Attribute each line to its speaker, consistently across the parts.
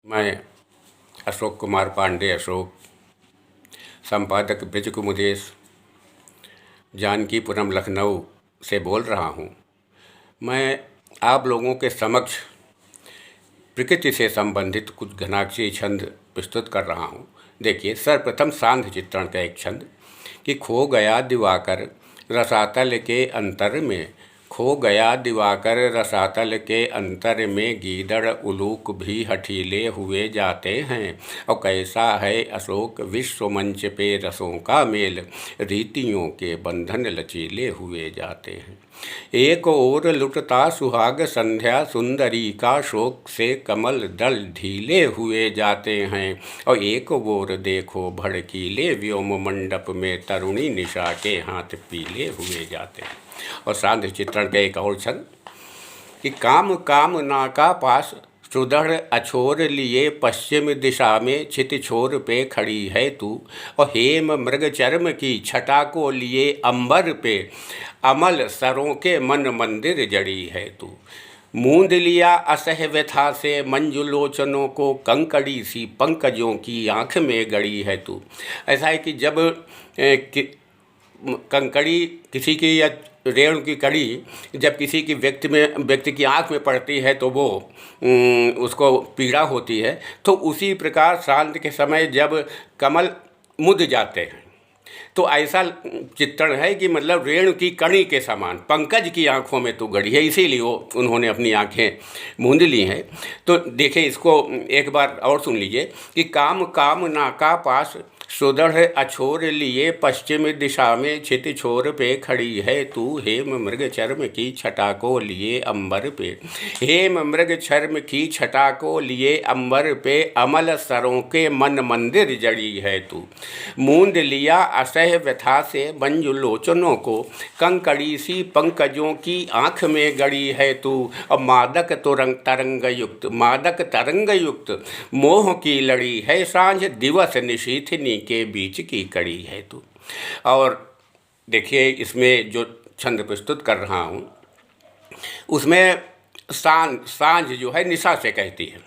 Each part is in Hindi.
Speaker 1: मैं अशोक कुमार पांडे अशोक, संपादक ब्रज कुमुदेश, जानकीपुरम लखनऊ से बोल रहा हूँ। मैं आप लोगों के समक्ष प्रकृति से संबंधित कुछ घनाक्षी छंद प्रस्तुत कर रहा हूँ। देखिए, सर्वप्रथम सांध्य चित्रण का एक छंद कि खो गया दिवाकर रसातल के अंतर में, खो गया दिवाकर रसातल के अंतर में, गीदड़ उलूक भी हठीले हुए जाते हैं। और कैसा है अशोक विश्व मंच पे रसों का मेल, रीतियों के बंधन लचीले हुए जाते हैं। एक ओर लुटता सुहाग संध्या सुंदरी का शोक से कमल दल ढीले हुए जाते हैं। और एक ओर देखो भड़कीले व्योम मंडप में तरुणी निशा के हाथ पीले हुए जाते हैं। और सांध्य चित्रण का एक और छंद कि काम काम नाका पास सुदृढ़ अछोर लिए पश्चिम दिशा में छित छोर पे खड़ी है तू। और हेम मृग चर्म की छटा को लिए अंबर पे अमल सरों के मन मंदिर जड़ी है तू। मूंद लिया असह व्यथा से मंजुलोचनों को, कंकड़ी सी पंकजों की आँख में गड़ी है तू। ऐसा है कि जब कंकड़ी किसी की या रेणु की कड़ी जब किसी की व्यक्ति की आँख में पड़ती है तो वो उसको पीड़ा होती है। तो उसी प्रकार शांत के समय जब कमल मुद जाते हैं तो ऐसा चित्रण है कि मतलब रेणु की कणी के समान पंकज की आँखों में तो गड़ी है, इसीलिए वो उन्होंने अपनी आँखें मूंद ली हैं। तो देखिए, इसको एक बार और सुन लीजिए कि काम काम नाका पास सुदृढ़ अछोर लिए पश्चिम दिशा में छित छोर पे खड़ी है तू। हेम मृग चर्म की छटा को लिए अंबर पे, हेम मृग चर्म की छटा को लिए अंबर पे अमल सरों के मन मंदिर जड़ी है तू। मूंद लिया असह व्यथा से मंजुलोचनों को, कंकड़ी सी पंकजों की आँख में गड़ी है तू। और मादक मादक तरंग युक्त मोह की लड़ी है सांझ, दिवस निशीथनी के बीच की कड़ी है तू। और देखिए, इसमें जो छंद प्रस्तुत कर रहा हूँ उसमें सांझ जो है निशा से कहती है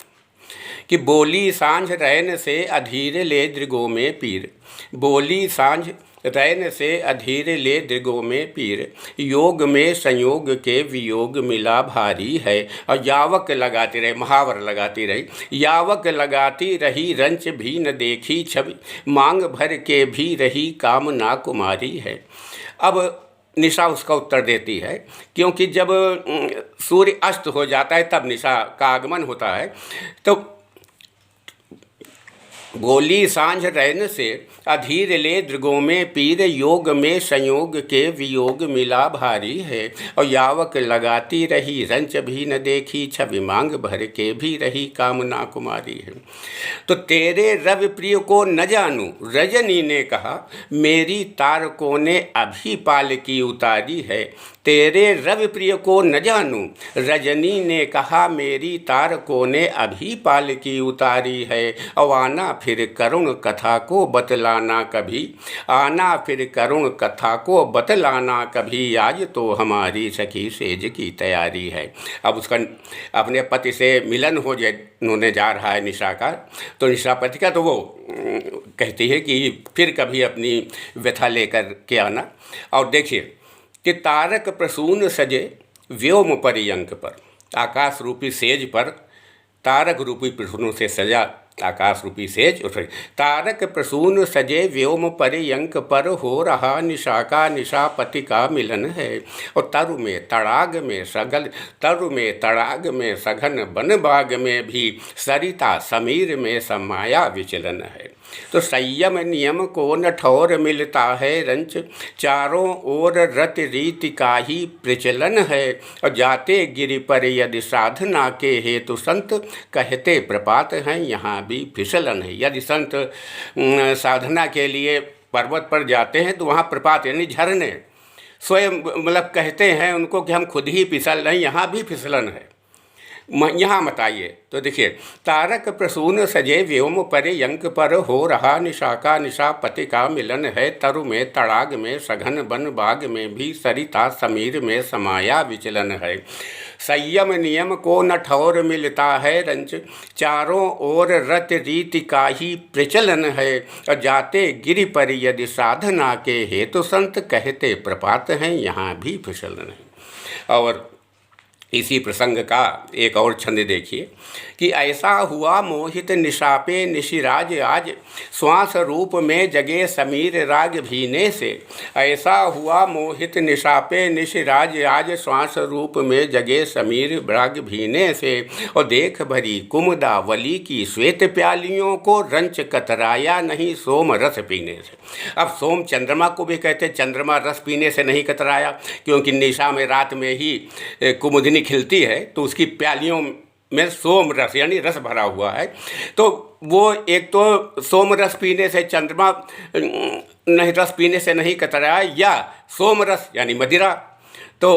Speaker 1: कि बोली सांझ रैन से अधीर ले दृगों में पीर, बोली सांझ रैन से अधीर ले दृगों में पीर, योग में संयोग के वियोग मिला भारी है। और यावक लगाती रही, महावर लगाती रही, यावक लगाती रही रंच भी न देखी छवि, मांग भर के भी रही कामना कुमारी है। अब निशा उसका उत्तर देती है क्योंकि जब सूर्य अस्त हो जाता है तब निशा का आगमन होता है। तो बोली सांझ रैन से अधीर ले दृगों में पीर, योग में संयोग के वियोग मिला भारी है। और यावक लगाती रही रंच भी न देखी छवि, मांग भर के भी रही कामना कुमारी है। तो तेरे रवि प्रिय को न जानूं, रजनी ने कहा मेरी तारकों ने अभी पाल की उतारी है। तेरे रवि प्रिय को न जानूं, रजनी ने कहा मेरी तारकों ने अभी पाल की उतारी है। और आना फिर करुण कथा को बतलाना कभी, आना फिर करुण कथा को बतलाना कभी, आज तो हमारी सखी सेज की तैयारी है। अब उसका अपने पति से मिलन होने जा रहा है निशा का। तो निशा पति का तो वो कहती है कि फिर कभी अपनी व्यथा लेकर के आना। और देखिए कि तारक प्रसून सजे व्योम पर्यंक पर, आकाश रूपी सेज पर तारक रूपी प्रसूनों से सजा आकाश रूपी सेज, तारक प्रसून सजे व्योम पर्यंक पर हो रहा निशा का निशापति का मिलन है। और तरु में तड़ाग में सघन वन बाग में भी सरिता समीर में समाया विचलन है। तो संयम नियम को न ठौर मिलता है रंच, चारों ओर रत रीति का ही प्रचलन है। और जाते गिरि पर यदि साधना के हेतु संत, कहते प्रपात हैं यहाँ भी फिसलन है। यदि संत साधना के लिए पर्वत पर जाते हैं तो वहाँ प्रपात यानी झरने स्वयं मतलब कहते हैं उनको कि हम खुद ही फिसल रहे, यहाँ भी फिसलन है। यहाँ मत आइए। तो देखिए, तारक प्रसून सजे व्योम परे यंक पर हो रहा निशा का निशा पति का मिलन है तरु में तड़ाग में सघन वन बाग में भी सरिता समीर में समाया विचलन है। संयम नियम को न ठौर मिलता है रंच चारों ओर रत रीति का ही प्रचलन है। जाते गिरि पर यदि साधना के हेतु संत कहते प्रपात हैं यहाँ भी फिसलन है। और इसी प्रसंग का एक और छंद देखिए कि ऐसा हुआ मोहित निशापे निशिराज आज श्वास रूप में जगे समीर राग भीने से। ऐसा हुआ मोहित निशापे निशिराज आज श्वास रूप में जगे समीर राग भीने से। और देख भरी कुमुदावली की श्वेत प्यालियों को रंच कतराया नहीं सोम रस पीने से। अब सोम चंद्रमा को भी कहते, चंद्रमा रस पीने से नहीं कतराया, क्योंकि निशा में रात में ही कुमुदनी खिलती है, तो उसकी प्यालियों में सोम रस यानी रस भरा हुआ है। तो वो एक तो सोम रस पीने से चंद्रमा नहीं, रस पीने से नहीं कतराया, या सोम रस यानी मदिरा तो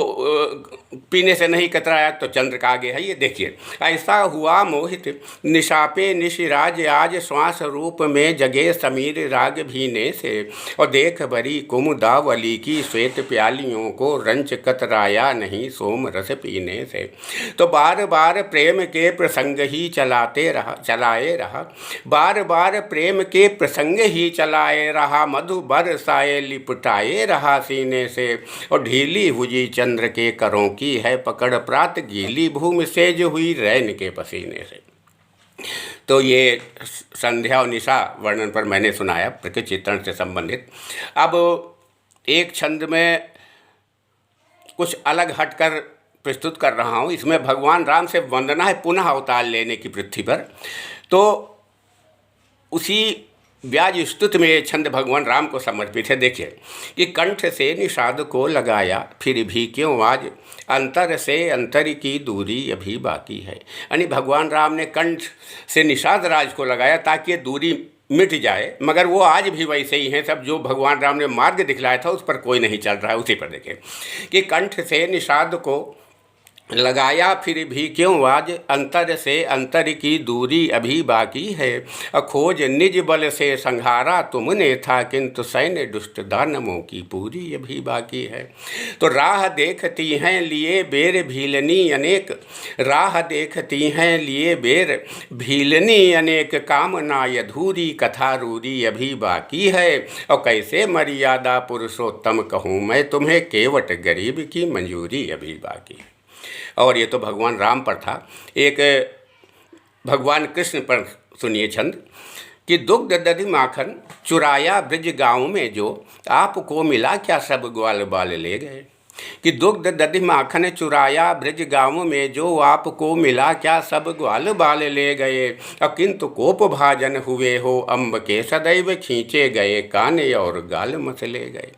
Speaker 1: पीने से नहीं कतराया, तो चंद्र का आगे है ये देखिए। ऐसा हुआ मोहित निशापे निशिराज आज श्वास रूप में जगे समीर राग भीने से। और देख भरी कुमुदावली की श्वेत प्यालियों को रंच कतराया नहीं सोम रस पीने से। तो बार बार प्रेम के प्रसंग ही चलाए रहा, बार बार प्रेम के प्रसंग ही चलाए रहा, मधु बरसाए लिपटाए रहा सीने से। और ढीली हुई चंद्र के करों की है पकड़ प्रात गीली भूमि से जो हुई रैन के पसीने से। तो ये संध्या और निशा वर्णन पर मैंने सुनाया प्रकृति चित्रण से संबंधित। अब एक छंद में कुछ अलग हटकर प्रस्तुत कर रहा हूँ। इसमें भगवान राम से वंदना है पुनः अवतार लेने की पृथ्वी पर। तो उसी व्याज स्तुति में ये छंद भगवान राम को समर्पित है। देखिए कि कंठ से निषाद को लगाया फिर भी क्यों आज अंतर से अंतर की दूरी अभी बाकी है। यानी भगवान राम ने कंठ से निषाद राज को लगाया ताकि ये दूरी मिट जाए, मगर वो आज भी वैसे ही हैं सब। जो भगवान राम ने मार्ग दिखलाया था उस पर कोई नहीं चल रहा है। उसी पर देखें कि कंठ से निषाद को लगाया फिर भी क्यों आज अंतर से अंतर की दूरी अभी बाकी है। खोज निज बल से संहारा तुमने था किंतु सैन्य दुष्ट दानवों की पूरी अभी बाकी है। तो राह देखती हैं लिए बेर भीलनी अनेक, राह देखती हैं लिए बेर भीलनी अनेक, कामना अधूरी कथा रूरी अभी बाकी है। और कैसे मर्यादा पुरुषोत्तम कहूँ मैं तुम्हें केवट गरीब की मंजूरी अभी बाकी है। और ये तो भगवान राम पर था। एक भगवान कृष्ण पर सुनिए छंद कि दुग्ध दधि माखन चुराया ब्रज गाँव में जो, आपको मिला क्या सब ग्वाल बाल ले गए। कि दुग्ध दधि माखन चुराया ब्रज गाँव में जो, आपको मिला क्या सब ग्वाल बाल ले गए। किंतु कोप भाजन हुए हो अम्ब के सदैव खींचे गए, काने और गाल मसले गए।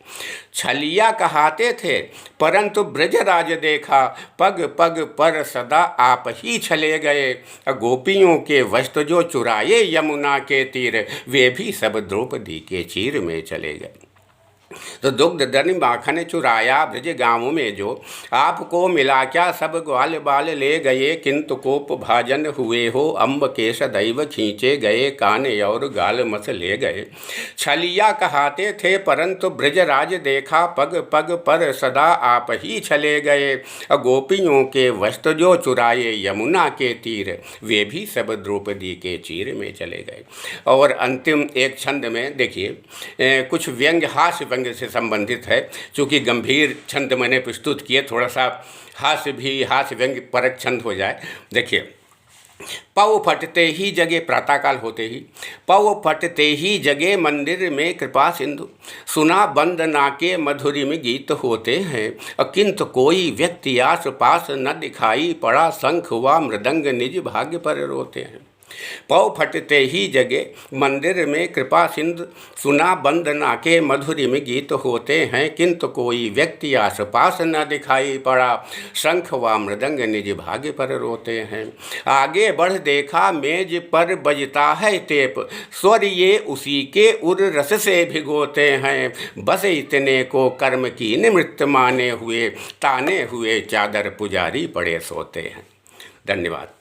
Speaker 1: छलिया कहाते थे परंतु ब्रजराज देखा, पग पग पर सदा आप ही छले गए। गोपियों के वस्त्र जो चुराए यमुना के तीर, वे भी सब द्रौपदी के चीर में चले गए। तो दुग्ध दधि माखन चुराया ब्रज गाँव में जो, आपको मिला क्या सब ग्वाल बाल ले गए। किंतु कोप भाजन हुए हो अम्ब के सदैव खींचे गए, काने और गाल मस ले गए। छलिया कहाते थे परंतु ब्रजराज देखा, पग पग पर सदा आप ही छले गए। गोपियों के वस्त्र जो चुराए यमुना के तीर, वे भी सब द्रौपदी के चीर में चले गए। और अंतिम एक छंद में देखिए कुछ व्यंग्य हास्य व्यंग्य से संबंधित है। चूँकि गंभीर छंद मैंने प्रस्तुत किए, थोड़ा सा हास्य व्यंग्य परक छंद हो जाए। देखिए पव फटते ही जगे, प्रातःकाल होते ही पव फटते ही जगे मंदिर में कृपा सिंधु, सुना बंदना के मधुरी में गीत होते हैं। किंतु कोई व्यक्ति आस पास न दिखाई पड़ा, शंख व मृदंग निज भाग्य पर रोते हैं। पौ फटते ही जगे मंदिर में कृपा सिंधु, सुना बंदना के मधुरी में गीत होते हैं। किंतु कोई व्यक्ति आस पास न दिखाई पड़ा, शंख व मृदंग निज भाग्य पर रोते हैं। आगे बढ़ देखा मेज पर बजता है टेप, स्वर ये उसी के उर रस से भिगोते हैं। बस इतने को कर्म की निमित्त माने हुए, ताने हुए चादर पुजारी पड़े सोते हैं। धन्यवाद।